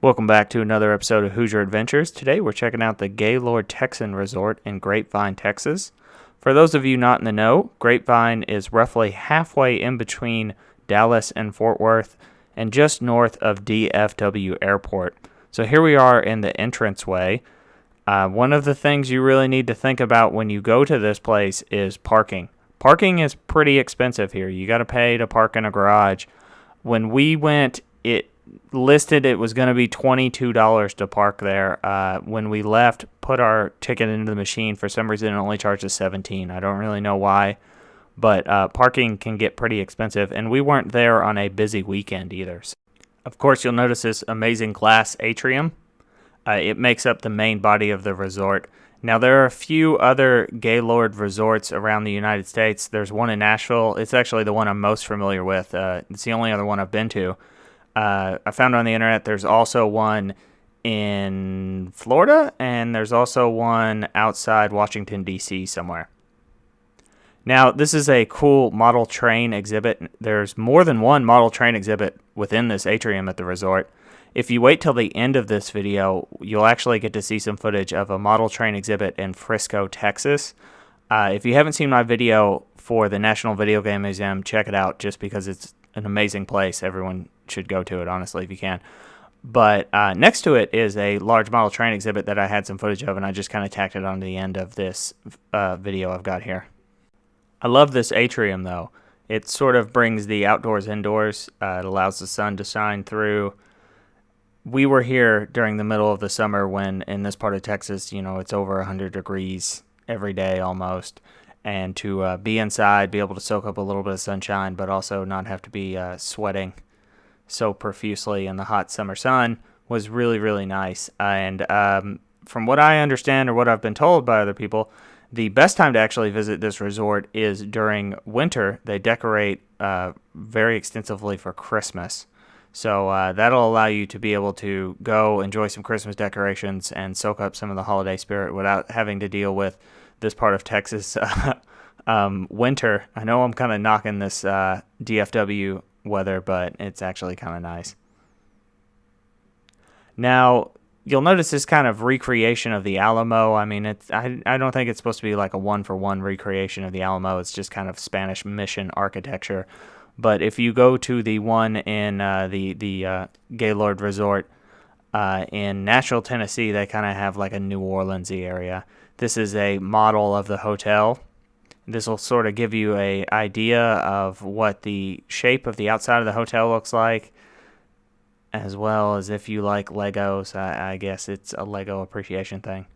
Welcome back to another episode of Hoosier Adventures. Today we're checking out the Gaylord Texan Resort in Grapevine, Texas. For those of you not in the know, Grapevine is roughly halfway in between Dallas and Fort Worth and just north of DFW Airport. So here we are in the entranceway. One of the things you really need to think about when you go to this place is parking. Parking is pretty expensive here. You got to pay to park in a garage. When we went, it was going to be $22 to park there. When we left, put our ticket into the machine, for some reason it only charged us $17. I don't really know why, but parking can get pretty expensive, and we weren't there on a busy weekend either. So, of course, you'll notice this amazing glass atrium. It makes up the main body of the resort. Now, there are a few other Gaylord resorts around the United States. There's one in Nashville. It's actually the one I'm most familiar with. It's the only other one I've been to. I found on the internet there's also one in Florida, and there's also one outside Washington, D.C. somewhere. Now, this is a cool model train exhibit. There's more than one model train exhibit within this atrium at the resort. If you wait till the end of this video, you'll actually get to see some footage of a model train exhibit in Frisco, Texas. If you haven't seen my video for the National Video Game Museum, check it out just because it's an amazing place. Everyone should go to it, honestly, if you can. But next to it is a large model train exhibit that I had some footage of, and I just kind of tacked it on to the end of this video I've got here. I love this atrium, though. It sort of brings the outdoors indoors. It allows the sun to shine through. We were here during the middle of the summer when, in this part of Texas, it's over 100 degrees every day almost. And to be inside, be able to soak up a little bit of sunshine, but also not have to be sweating so profusely in the hot summer sun was really, really nice. And from what I understand, or what I've been told by other people, the best time to actually visit this resort is during winter. They decorate very extensively for Christmas. So that'll allow you to be able to go enjoy some Christmas decorations and soak up some of the holiday spirit without having to deal with this part of Texas winter. I know I'm kind of knocking this DFW weather, but it's actually kind of nice. Now, you'll notice this kind of recreation of the Alamo. I mean, I don't think it's supposed to be like a one-for-one recreation of the Alamo. It's just kind of Spanish mission architecture. But if you go to the one in the Gaylord Resort in Nashville, Tennessee, they kind of have like a New Orleans-y area. This is a model of the hotel. This will sort of give you an idea of what the shape of the outside of the hotel looks like, as well as if you like Legos. I guess it's a Lego appreciation thing.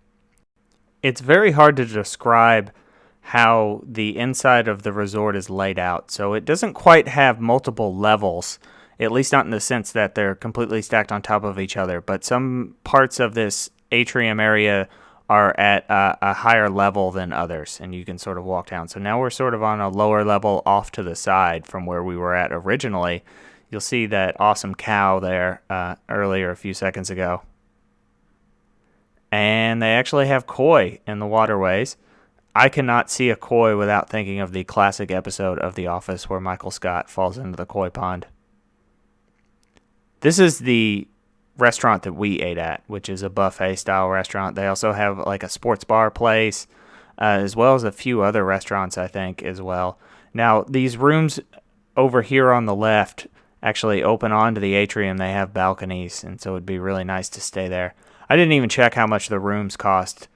It's very hard to describe how the inside of the resort is laid out. So it doesn't quite have multiple levels, at least not in the sense that they're completely stacked on top of each other. But some parts of this atrium area are at a higher level than others, and you can sort of walk down. So now we're sort of on a lower level off to the side from where we were at originally. You'll see that awesome cow there earlier a few seconds ago. And they actually have koi in the waterways. I cannot see a koi without thinking of the classic episode of The Office where Michael Scott falls into the koi pond. This is the restaurant that we ate at, which is a buffet-style restaurant. They also have like a sports bar place, as well as a few other restaurants, I think, as well. Now, these rooms over here on the left actually open onto the atrium. They have balconies, and so it'd be really nice to stay there. I didn't even check how much the rooms cost.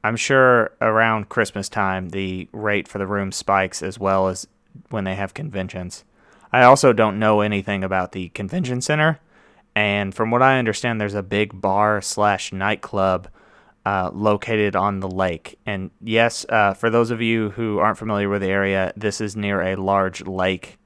I'm sure around Christmas time, the rate for the room spikes, as well as when they have conventions. I also don't know anything about the convention center, and from what I understand, there's a big bar/nightclub located on the lake. And yes, for those of you who aren't familiar with the area, this is near a large lake.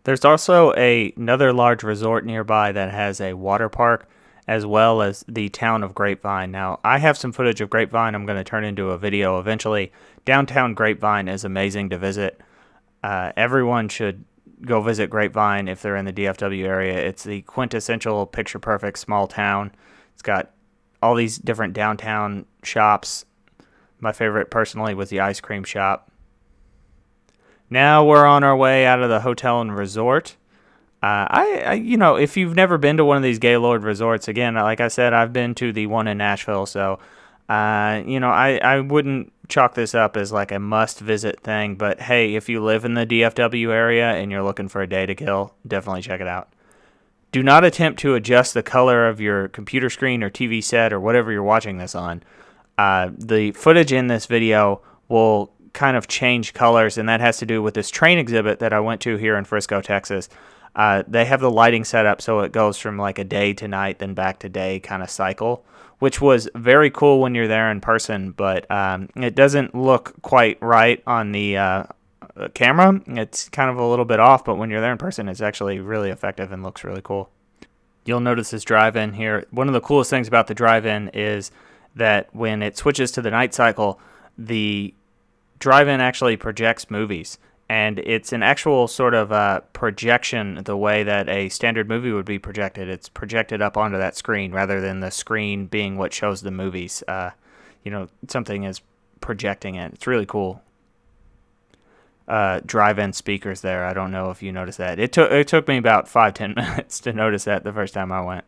There's also another large resort nearby that has a water park, as well as the town of Grapevine. Now, I have some footage of Grapevine I'm going to turn into a video eventually. Downtown Grapevine is amazing to visit. Everyone should go visit Grapevine if they're in the DFW area. It's the quintessential picture-perfect small town. It's got all these different downtown shops. My favorite, personally, was the ice cream shop. Now we're on our way out of the hotel and resort. If you've never been to one of these Gaylord resorts, again, like I said, I've been to the one in Nashville, so, I wouldn't chalk this up as like a must visit thing, but hey, if you live in the DFW area and you're looking for a day to kill, definitely check it out. Do not attempt to adjust the color of your computer screen or TV set or whatever you're watching this on. The footage in this video will kind of change colors, and that has to do with this train exhibit that I went to here in Frisco, Texas. They have the lighting set up so it goes from like a day to night, then back to day kind of cycle, which was very cool when you're there in person, but it doesn't look quite right on the camera. It's kind of a little bit off, but when you're there in person, it's actually really effective and looks really cool. You'll notice this drive-in here. One of the coolest things about the drive-in is that when it switches to the night cycle, the drive-in actually projects movies. And it's an actual sort of projection the way that a standard movie would be projected. It's projected up onto that screen rather than the screen being what shows the movies. Something is projecting it. It's really cool. Drive-in speakers there. I don't know if you noticed that. It took me about 5-10 minutes to notice that the first time I went.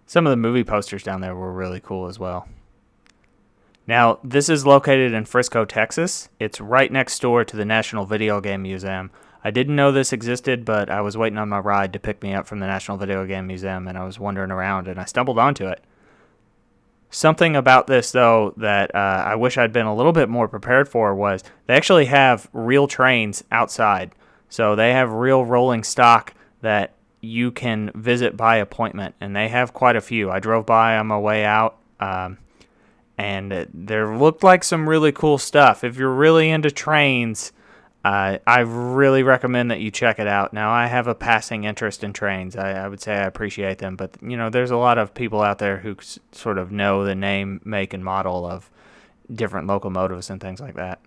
Some of the movie posters down there were really cool as well. Now, this is located in Frisco, Texas. It's right next door to the National Video Game Museum. I didn't know this existed, but I was waiting on my ride to pick me up from the National Video Game Museum, and I was wandering around, and I stumbled onto it. Something about this, though, that I wish I'd been a little bit more prepared for was they actually have real trains outside. So they have real rolling stock that you can visit by appointment, and they have quite a few. I drove by on my way out, and there looked like some really cool stuff. If you're really into trains, I really recommend that you check it out. Now, I have a passing interest in trains. I would say I appreciate them, but there's a lot of people out there who sort of know the name, make, and model of different locomotives and things like that.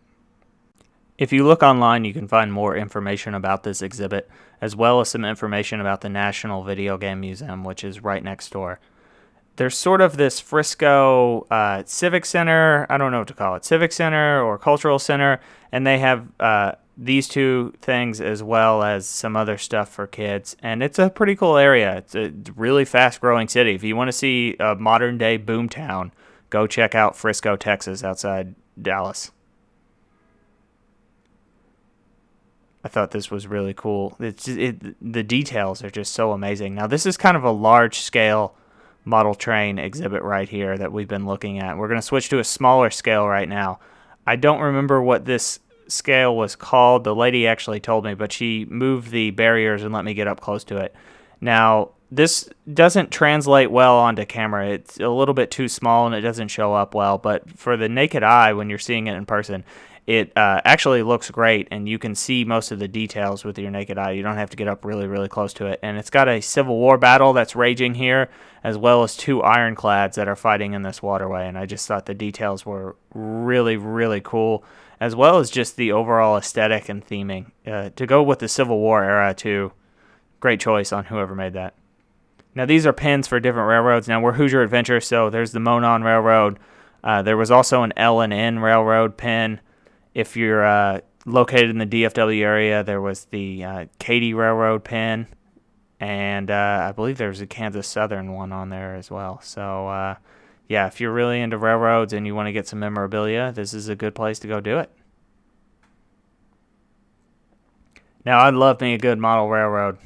If you look online, you can find more information about this exhibit, as well as some information about the National Video Game Museum, which is right next door. There's sort of this Frisco Civic Center, I don't know what to call it, Civic Center or Cultural Center, and they have these two things as well as some other stuff for kids. And it's a pretty cool area. It's a really fast-growing city. If you want to see a modern-day boomtown, go check out Frisco, Texas, outside Dallas. I thought this was really cool. The details are just so amazing. Now, this is kind of a large-scale model train exhibit right here that we've been looking at. We're going to switch to a smaller scale right now. I don't remember what this scale was called. The lady actually told me, but she moved the barriers and let me get up close to it. Now, this doesn't translate well onto camera. It's a little bit too small and it doesn't show up well, but for the naked eye, when you're seeing it in person, it actually looks great, and you can see most of the details with your naked eye. You don't have to get up really, really close to it. And it's got a Civil War battle that's raging here, as well as two ironclads that are fighting in this waterway. And I just thought the details were really, really cool, as well as just the overall aesthetic and theming. To go with the Civil War era, too, great choice on whoever made that. Now, these are pins for different railroads. Now, we're Hoosier Adventure, so there's the Monon Railroad. There was also an L&N Railroad pin. If you're located in the DFW area, there was the Katy Railroad pin, and I believe there's a Kansas Southern one on there as well. So, yeah, if you're really into railroads and you want to get some memorabilia, this is a good place to go do it. Now, I'd love me a good model railroad.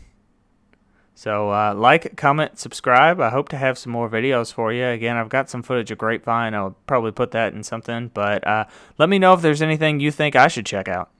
So like, comment, subscribe. I hope to have some more videos for you. Again, I've got some footage of Grapevine. I'll probably put that in something. But let me know if there's anything you think I should check out.